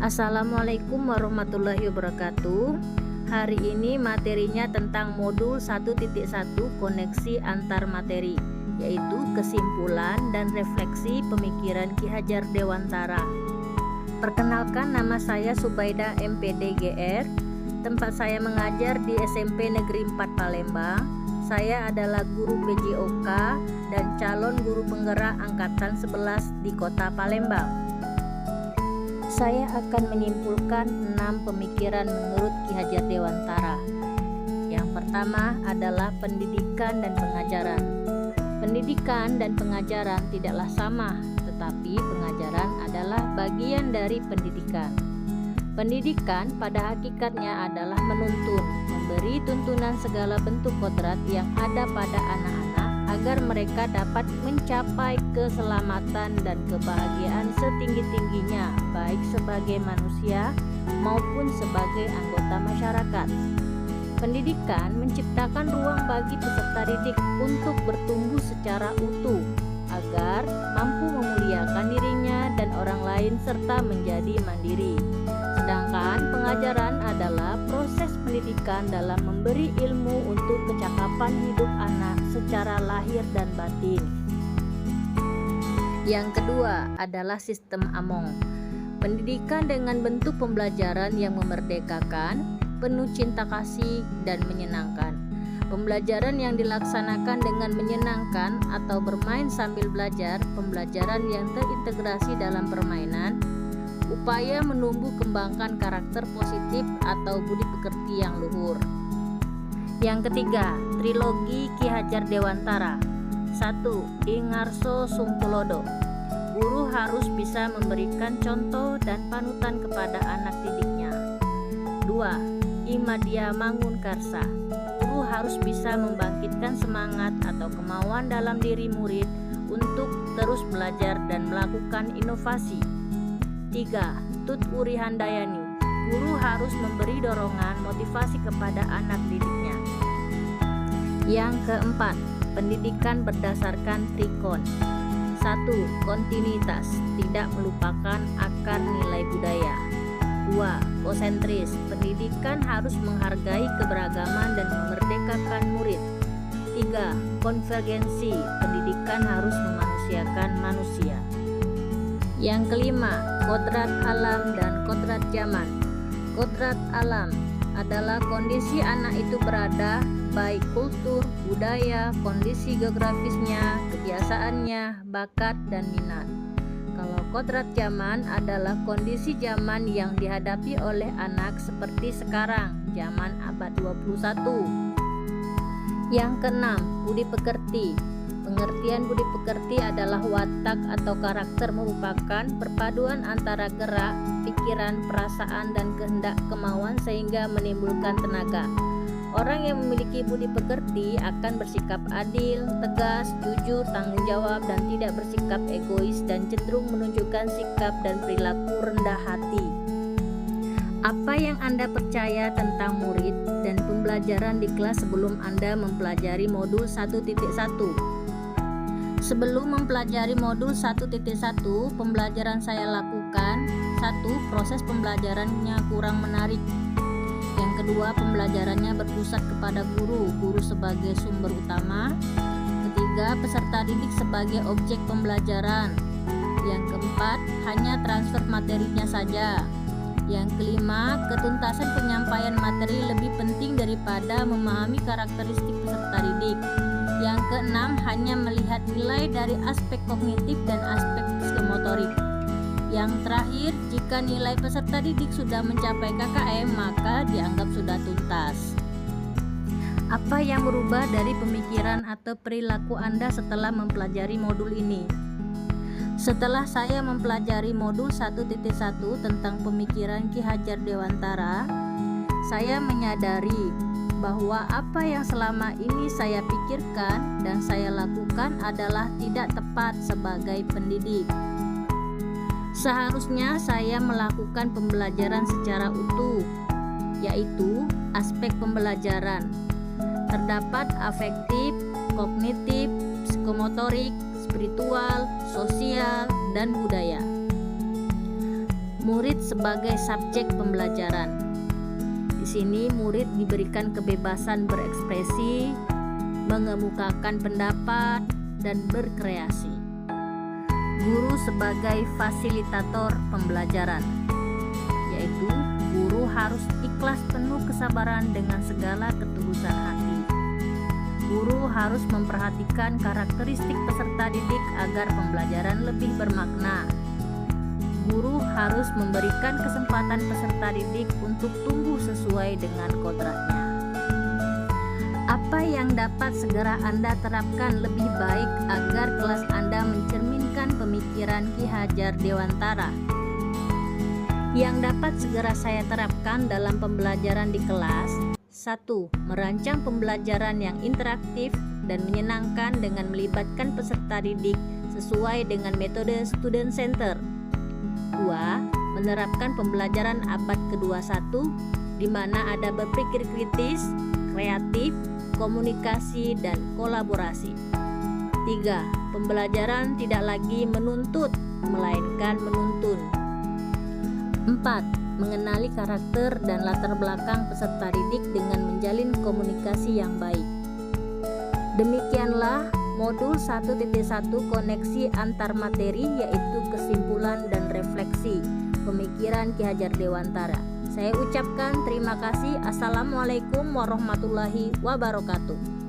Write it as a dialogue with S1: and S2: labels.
S1: Assalamualaikum warahmatullahi wabarakatuh. Hari ini materinya tentang modul 1.1 koneksi antar materi, yaitu kesimpulan dan refleksi pemikiran Ki Hajar Dewantara. Perkenalkan, nama saya Subaidah MPD GR. Tempat saya mengajar di SMP Negeri 4 Palembang. Saya adalah guru PJOK dan calon guru penggerak angkatan 11 di Kota Palembang. Saya akan menyimpulkan 6 pemikiran menurut Ki Hajar Dewantara. Yang pertama adalah pendidikan dan pengajaran. Pendidikan dan pengajaran tidaklah sama, tetapi pengajaran adalah bagian dari pendidikan. Pendidikan pada hakikatnya adalah menuntun, memberi tuntunan segala bentuk kodrat yang ada pada anak-anak agar mereka dapat mencapai keselamatan dan kebahagiaan setinggi-tingginya, baik sebagai manusia maupun sebagai anggota masyarakat. Pendidikan menciptakan ruang bagi peserta didik untuk bertumbuh secara utuh, agar mampu memuliakan dirinya dan orang lain serta menjadi mandiri. Sedangkan pengajaran adalah proses pendidikan dalam memberi ilmu untuk kecakapan hidup anak secara lahir dan batin. Yang kedua adalah sistem Among. Pendidikan dengan bentuk pembelajaran yang memerdekakan, penuh cinta kasih, dan menyenangkan. Pembelajaran yang dilaksanakan dengan menyenangkan atau bermain sambil belajar, pembelajaran yang terintegrasi dalam permainan, upaya menumbuh kembangkan karakter positif atau budi pekerti yang luhur. Yang ketiga, trilogi Ki Hajar Dewantara. 1. Ingarso Sungkulodo. Guru harus bisa memberikan contoh dan panutan kepada anak didiknya. 2. Imadia Mangunkarsa. Guru harus bisa membangkitkan semangat atau kemauan dalam diri murid untuk terus belajar dan melakukan inovasi. 3. Tut Uri Handayani. Guru harus memberi dorongan motivasi kepada anak didiknya. Yang keempat, pendidikan berdasarkan trikon. 1. Kontinuitas, tidak melupakan akar nilai budaya. 2. Konsentris, pendidikan harus menghargai keberagaman dan memerdekakan murid. 3. Konvergensi, pendidikan harus memanusiakan manusia. Yang kelima, kodrat alam dan kodrat zaman. Kodrat alam adalah kondisi anak itu berada, baik kultur, budaya, kondisi geografisnya, kebiasaannya, bakat, dan minat. Kalau kodrat zaman adalah kondisi zaman yang dihadapi oleh anak seperti sekarang, zaman abad 21. Yang keenam, budi pekerti. Pengertian budi pekerti adalah watak atau karakter merupakan perpaduan antara gerak, pikiran, perasaan, dan kehendak kemauan sehingga menimbulkan tenaga. Orang yang memiliki budi pekerti akan bersikap adil, tegas, jujur, tanggung jawab, dan tidak bersikap egois dan cenderung menunjukkan sikap dan perilaku rendah hati. Apa yang Anda percaya tentang murid dan pembelajaran di kelas sebelum Anda mempelajari modul 1.1? Sebelum mempelajari modul 1.1, pembelajaran saya lakukan. 1. Proses pembelajarannya kurang menarik. Yang kedua, pembelajarannya berpusat kepada guru sebagai sumber utama. Ketiga, peserta didik sebagai objek pembelajaran. Yang keempat, hanya transfer materinya saja. Yang kelima, ketuntasan penyampaian materi lebih penting daripada memahami karakteristik peserta didik. Yang keenam, hanya melihat nilai dari aspek kognitif dan aspek psikomotorik. Yang terakhir, jika nilai peserta didik sudah mencapai KKM, maka dianggap sudah tuntas. Apa yang berubah dari pemikiran atau perilaku Anda setelah mempelajari modul ini? Setelah saya mempelajari modul 1.1 tentang pemikiran Ki Hajar Dewantara, saya menyadari bahwa apa yang selama ini saya pikirkan dan saya lakukan adalah tidak tepat sebagai pendidik. Seharusnya saya melakukan pembelajaran secara utuh, yaitu aspek pembelajaran. Terdapat afektif, kognitif, psikomotorik, spiritual, sosial, dan budaya. Murid sebagai subjek pembelajaran. Di sini murid diberikan kebebasan berekspresi, mengemukakan pendapat, dan berkreasi. Guru sebagai fasilitator pembelajaran, yaitu guru harus ikhlas penuh kesabaran dengan segala ketulusan hati. Guru harus memperhatikan karakteristik peserta didik agar pembelajaran lebih bermakna. Guru harus memberikan kesempatan peserta didik untuk tumbuh sesuai dengan kodratnya. Apa yang dapat segera Anda terapkan lebih baik agar kelas Anda mencerminkan pemikiran Ki Hajar Dewantara? Yang dapat segera saya terapkan dalam pembelajaran di kelas: 1. Merancang pembelajaran yang interaktif dan menyenangkan dengan melibatkan peserta didik sesuai dengan metode student center. 2. Menerapkan pembelajaran abad ke-21 di mana ada berpikir kritis, kreatif, komunikasi, dan kolaborasi. 3. Pembelajaran tidak lagi menuntut, melainkan menuntun. 4. Mengenali karakter dan latar belakang peserta didik dengan menjalin komunikasi yang baik. Demikianlah modul 1.1 koneksi antar materi, yaitu kesimpulan dan refleksi pemikiran Ki Hajar Dewantara. Saya ucapkan terima kasih. Assalamualaikum warahmatullahi wabarakatuh.